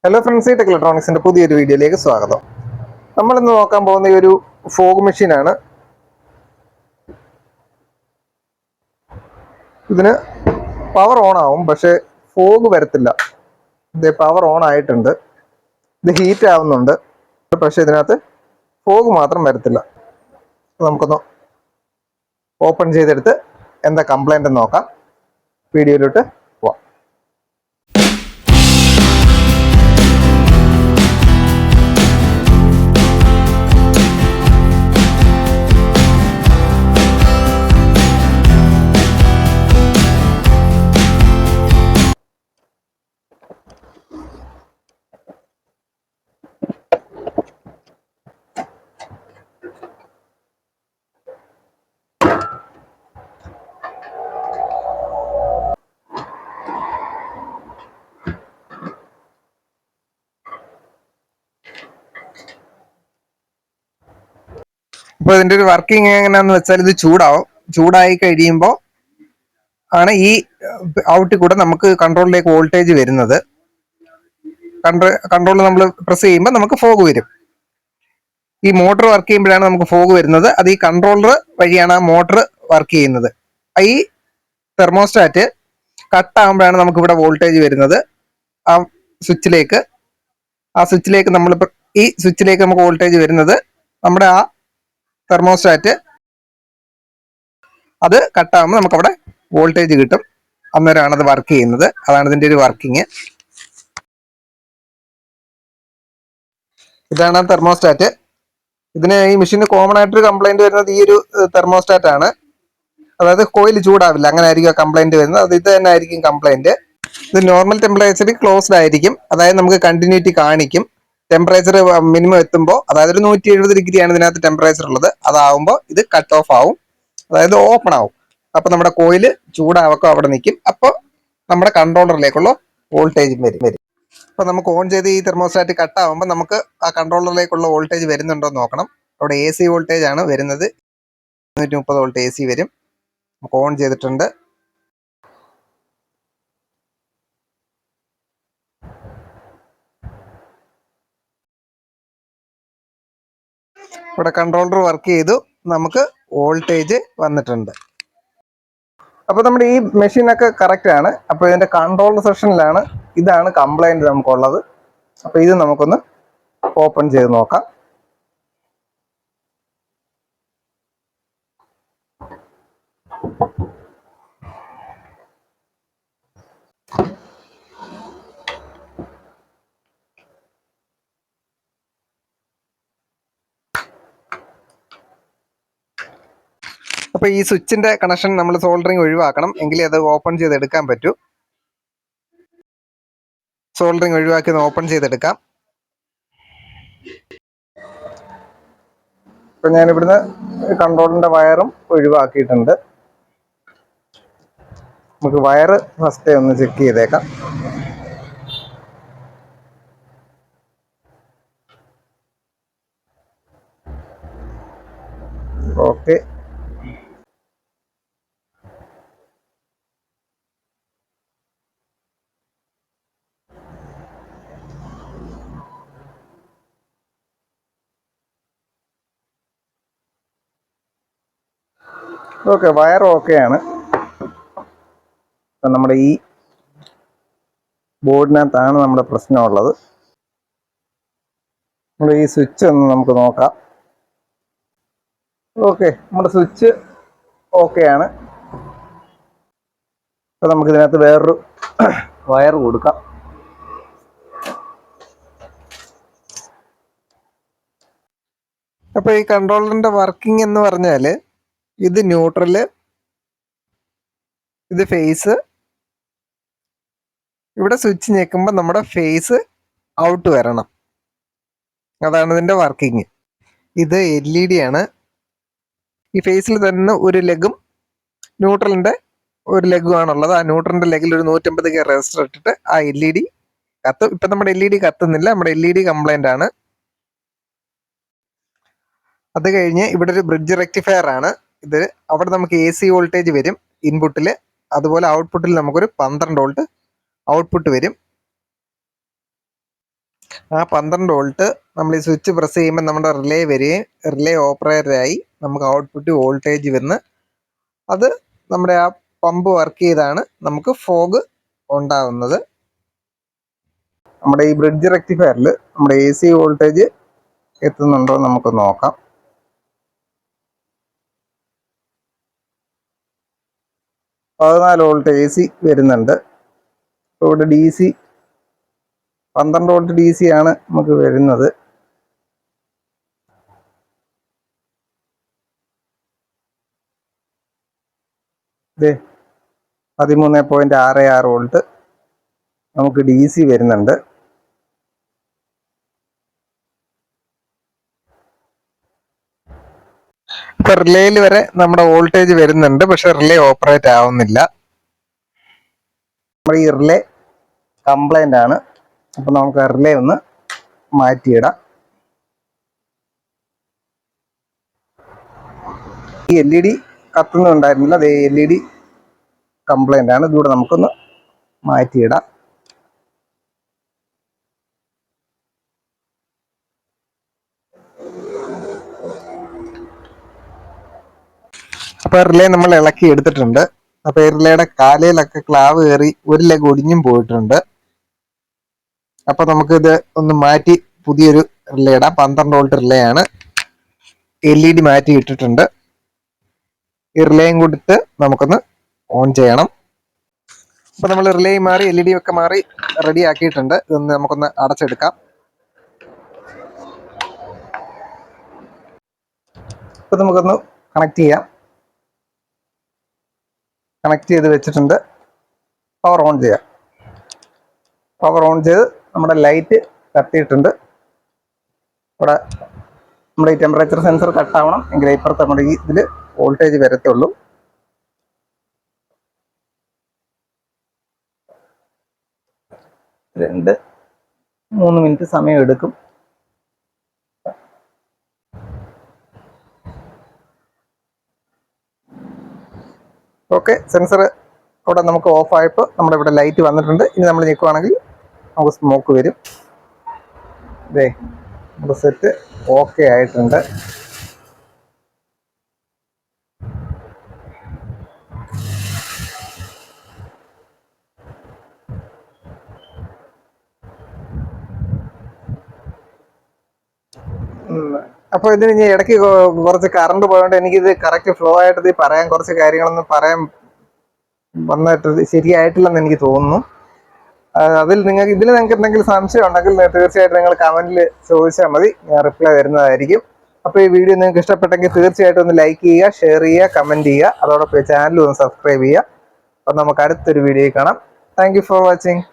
Hello friends, tech ഇലക്ട്രോണിക്സിന്റെ പുതിയൊരു വീഡിയോയിലേക്ക് സ്വാഗതം. നമ്മൾ ഇന്ന് നോക്കാൻ പോകുന്ന ഒരു ഫോഗ് മെഷീനാണ്. ഇതിന് പവർ ഓൺ ആവും, പക്ഷെ ഫോഗ് വരത്തില്ല. ഇത് പവർ ഓൺ ആയിട്ടുണ്ട്, ഇത് ഹീറ്റ് ആവുന്നുണ്ട്, പക്ഷെ ഇതിനകത്ത് ഫോഗ് മാത്രം വരത്തില്ല. നമുക്കൊന്ന് ഓപ്പൺ ചെയ്തെടുത്ത് എന്താ കംപ്ലൈന്റ് നോക്കാം. വീഡിയോയിലോട്ട് പോവാം. അപ്പോൾ ഇതിന്റെ ഒരു വർക്കിംഗ് എങ്ങനെയാന്ന് വെച്ചാൽ, ഇത് ചൂടായി കഴിയുമ്പോൾ ആണ് ഈ ഔട്ടിൽ കൂടെ നമുക്ക് കൺട്രോളിലേക്ക് വോൾട്ടേജ് വരുന്നത്. കൺട്രോൾ നമ്മൾ പ്രസ് ചെയ്യുമ്പോൾ നമുക്ക് ഫോഗ് വരും. ഈ മോട്ടർ വർക്ക് ചെയ്യുമ്പോഴാണ് നമുക്ക് ഫോഗ് വരുന്നത്. അത് ഈ കൺട്രോളർ വഴിയാണ് ആ മോട്ടർ വർക്ക് ചെയ്യുന്നത്. ഈ തെർമോസ്റ്റാറ്റ് കട്ടാകുമ്പോഴാണ് നമുക്ക് ഇവിടെ വോൾട്ടേജ് വരുന്നത്. ആ സ്വിച്ചിലേക്ക് നമ്മൾ ഈ സ്വിച്ചിലേക്ക് നമുക്ക് വോൾട്ടേജ് വരുന്നത്. നമ്മുടെ ആ തെർമോസ്റ്റാറ്റ് അത് കട്ടാകുമ്പോൾ നമുക്കവിടെ വോൾട്ടേജ് കിട്ടും. അന്നേരമാണ് അത് വർക്ക് ചെയ്യുന്നത്. അതാണ് ഇതിന്റെ ഒരു വർക്കിംഗ്. ഇതാണ് ആ തെർമോസ്റ്റാറ്റ്. ഇതിന് ഈ മെഷീന് കോമൺ ആയിട്ടൊരു കംപ്ലൈന്റ് വരുന്നത് ഈ ഒരു തെർമോസ്റ്റാറ്റ് ആണ്. അതായത് കോയിൽ ചൂടാവില്ല, അങ്ങനെ ആയിരിക്കും കംപ്ലൈന്റ് വരുന്നത്. അത് ഇത് തന്നെ ആയിരിക്കും കംപ്ലൈന്റ്. ഇത് നോർമൽ ടെമ്പറേച്ചറിൽ ക്ലോസ്ഡ് ആയിരിക്കും, അതായത് നമുക്ക് കണ്ടിന്യൂറ്റി കാണിക്കും. ടെമ്പറേച്ചർ മിനിമം എത്തുമ്പോൾ, അതായത് ഒരു 170 ഡിഗ്രിയാണ് ഇതിനകത്ത് ടെമ്പറേച്ചർ ഉള്ളത്. അതാവുമ്പോൾ ഇത് കട്ട് ഓഫ് ആവും, അതായത് ഓപ്പൺ ആവും. അപ്പൊ നമ്മുടെ കോയില് ചൂടാവൊക്കെ അവിടെ നിൽക്കും. അപ്പോൾ നമ്മുടെ കൺട്രോളറിലേക്കുള്ള വോൾട്ടേജ് വരും. അപ്പൊ നമുക്ക് ഓൺ ചെയ്ത് ഈ തെർമോസ്റ്റാറ്റ് കട്ടാവുമ്പോൾ നമുക്ക് ആ കൺട്രോളറിലേക്കുള്ള വോൾട്ടേജ് വരുന്നുണ്ടോ എന്ന് നോക്കണം. അവിടെ AC വോൾട്ടേജ് ആണ് വരുന്നത്. 230 വോൾട്ട് AC വരും. നമുക്ക് ഓൺ ചെയ്തിട്ടുണ്ട്. ഇവിടെ കൺട്രോളർ വർക്ക് ചെയ്തു, നമുക്ക് വോൾട്ടേജ് വന്നിട്ടുണ്ട്. അപ്പൊ നമ്മുടെ ഈ മെഷീനൊക്കെ കറക്റ്റ് ആണ്. അപ്പൊ ഇതിന്റെ കൺട്രോൾ സെക്ഷനിലാണ് ഇതാണ് കംപ്ലൈന്റ് നമുക്കുള്ളത്. അപ്പൊ ഇത് നമുക്കൊന്ന് ഓപ്പൺ ചെയ്ത് നോക്കാം. അപ്പൊ ഈ സ്വിച്ചിന്റെ കണക്ഷൻ നമ്മൾ സോൾഡറിങ് ഒഴിവാക്കണം, എങ്കിലേ അത് ഓപ്പൺ ചെയ്തെടുക്കാൻ പറ്റൂ. സോൾഡറിങ് ഒഴിവാക്കി ഒന്ന് ഓപ്പൺ ചെയ്തെടുക്കാം. ഇപ്പൊ ഞാൻ ഇവിടുന്ന് കൺട്രോളിന്റെ വയറും ഒഴിവാക്കിയിട്ടുണ്ട്. നമുക്ക് വയറ് ഫസ്റ്റ് ഒന്ന് ചെക്ക് ചെയ്തേക്കാം. ഓക്കെ, വയർ ഓക്കെയാണ്. അപ്പം നമ്മുടെ ഈ ബോർഡിനകത്താണ് നമ്മുടെ പ്രശ്നമുള്ളത്. നമ്മുടെ ഈ സ്വിച്ച് ഒന്ന് നമുക്ക് നോക്കാം. നമ്മുടെ സ്വിച്ച് ഓക്കെയാണ്. അപ്പം നമുക്കിതിനകത്ത് വേറൊരു വയർ കൊടുക്കാം. അപ്പോൾ ഈ കൺട്രോളറിന്റെ വർക്കിംഗ് എന്ന് പറഞ്ഞാൽ, ഇത് ന്യൂട്രല്, ഇത് ഫേസ്. ഇവിടെ സ്വിച്ച് ഞെക്കുമ്പോൾ നമ്മുടെ ഫേസ് ഔട്ട് വരണം. അതാണ് ഇതിന്റെ വർക്കിംഗ്. ഇത് LED ആണ്. ഈ ഫേസിൽ തന്നെ ഒരു ലെഗും ന്യൂട്രലിന്റെ ഒരു ലെഗും ആണുള്ളത്. ആ ന്യൂട്രലിന്റെ ലെഗിൽ ഒരു 150K റെസിസ്റ്റർ ഇട്ടിട്ട് ആ LED കത്തും. ഇപ്പൊ നമ്മുടെ LED കത്തുന്നില്ല, നമ്മുടെ LED കംപ്ലൈന്റ് ആണ്. അത് കഴിഞ്ഞ് ഇവിടെ ഒരു ബ്രിഡ്ജ് റെക്ടിഫയർ ആണ് ഇത്. അവിടെ നമുക്ക് AC വോൾട്ടേജ് വരും ഇൻപുട്ടിൽ. അതുപോലെ ഔട്ട്പുട്ടിൽ നമുക്കൊരു 12 വോൾട്ട് ഔട്ട്പുട്ട് വരും. ആ 12 വോൾട്ട് നമ്മൾ ഈ സ്വിച്ച് പ്രസ് ചെയ്യുമ്പോൾ നമ്മുടെ റിലേ വരികയും റിലേ ഓപ്പറേറ്ററായി നമുക്ക് ഔട്ട്പുട്ട് വോൾട്ടേജ് വന്ന് അത് നമ്മുടെ ആ പമ്പ് വർക്ക് ചെയ്താണ് നമുക്ക് ഫോഗ് ഉണ്ടാകുന്നത്. നമ്മുടെ ഈ ബ്രിഡ്ജ് റെക്ടിഫയറിൽ നമ്മുടെ AC വോൾട്ടേജ് എത്തുന്നുണ്ടോ നമുക്ക് നോക്കാം. 14 വോൾട്ട് AC വരുന്നുണ്ട്. ഇവിടെ DC 12 വോൾട്ട് DC ആണ് നമുക്ക് വരുന്നത്. ഇത് 13.66 വോൾട്ട് നമുക്ക് DC വരുന്നുണ്ട്. ഇപ്പൊ റിലേയിൽ വരെ നമ്മുടെ വോൾട്ടേജ് വരുന്നുണ്ട്, പക്ഷെ റിലേ ഓപ്പറേറ്റ് ആവുന്നില്ല. നമ്മുടെ ഈ റിലേ കംപ്ലൈന്റ് ആണ്. അപ്പൊ നമുക്ക് റിലേ ഒന്ന് മാറ്റിയിടാം. ഈ LED കത്തുന്നുണ്ടായിരുന്നില്ല, അത് LED കംപ്ലൈന്റ് ആണ്. ഇതുകൂടെ നമുക്കൊന്ന് മാറ്റിയിടാം. അപ്പൊ റിലേ നമ്മൾ ഇളക്കി എടുത്തിട്ടുണ്ട്. അപ്പൊ ഈ റിലേയുടെ കാലയിലൊക്കെ ക്ലാവ് കയറി ഒരു ലെഗ് ഒടിഞ്ഞും പോയിട്ടുണ്ട്. അപ്പൊ നമുക്കിത് ഒന്ന് മാറ്റി പുതിയൊരു റിലേ ഇടാം. 12 വോൾട്ട് റിലേ ആണ്. LED മാറ്റി ഇട്ടിട്ടുണ്ട്. ഈ റിലേയും കൊടുത്ത് നമുക്കൊന്ന് ഓൺ ചെയ്യണം. അപ്പൊ നമ്മൾ റിലേ മാറി LED ഒക്കെ മാറി റെഡി ആക്കിയിട്ടുണ്ട്. ഇതൊന്ന് നമുക്കൊന്ന് അടച്ചെടുക്കാം. ഇപ്പൊ നമുക്കൊന്ന് കണക്ട് ചെയ്യാം. കണക്ട് ചെയ്ത് വെച്ചിട്ടുണ്ട്. പവർ ഓൺ ചെയ്യാം. പവർ ഓൺ ചെയ്ത് നമ്മുടെ ലൈറ്റ് കത്തിയിട്ടുണ്ട്. ഇവിടെ നമ്മുടെ ഈ ടെമ്പറേച്ചർ സെൻസർ കട്ടാവണം എങ്കിൽ ഇപ്പുറത്ത് നമ്മുടെ ഈ ഇതിൽ വോൾട്ടേജ് വരത്തുള്ളൂ. രണ്ട് 3 മിനിറ്റ് സമയം എടുക്കും. ഓക്കെ, സെൻസർ അവിടെ നമുക്ക് ഓഫ് ആയപ്പോൾ നമ്മുടെ ഇവിടെ ലൈറ്റ് വന്നിട്ടുണ്ട്. ഇനി നമ്മൾ ഞെക്കുവാണെങ്കിൽ നമുക്ക് സ്മോക്ക് വരും. ഇതേ നമ്മുടെ സെറ്റ് ഓക്കെ ആയിട്ടുണ്ട്. അപ്പോൾ ഇതിന് ഇനി ഇടയ്ക്ക് കുറച്ച് കറണ്ട് പോയതുകൊണ്ട് എനിക്കിത് കറക്റ്റ് ഫ്ലോ ആയിട്ട് ഇത് പറയാൻ കുറച്ച് കാര്യങ്ങളൊന്നും പറയാൻ വന്നിട്ട് ശരിയായിട്ടില്ലെന്ന് എനിക്ക് തോന്നുന്നു. ഇതിൽ നിങ്ങൾക്ക് എന്തെങ്കിലും സംശയം ഉണ്ടെങ്കിൽ തീർച്ചയായിട്ടും നിങ്ങൾ കമന്റിൽ ചോദിച്ചാൽ മതി, ഞാൻ റിപ്ലൈ തരുന്നതായിരിക്കും. അപ്പോൾ ഈ വീഡിയോ നിങ്ങൾക്ക് ഇഷ്ടപ്പെട്ടെങ്കിൽ തീർച്ചയായിട്ടും ഒന്ന് ലൈക്ക് ചെയ്യുക, ഷെയർ ചെയ്യുക, കമന്റ് ചെയ്യുക. അതോടൊപ്പം ചാനൽ ഒന്ന് സബ്സ്ക്രൈബ് ചെയ്യുക. അപ്പോൾ നമുക്ക് അടുത്തൊരു വീഡിയോയിൽ കാണാം. Thank you for watching.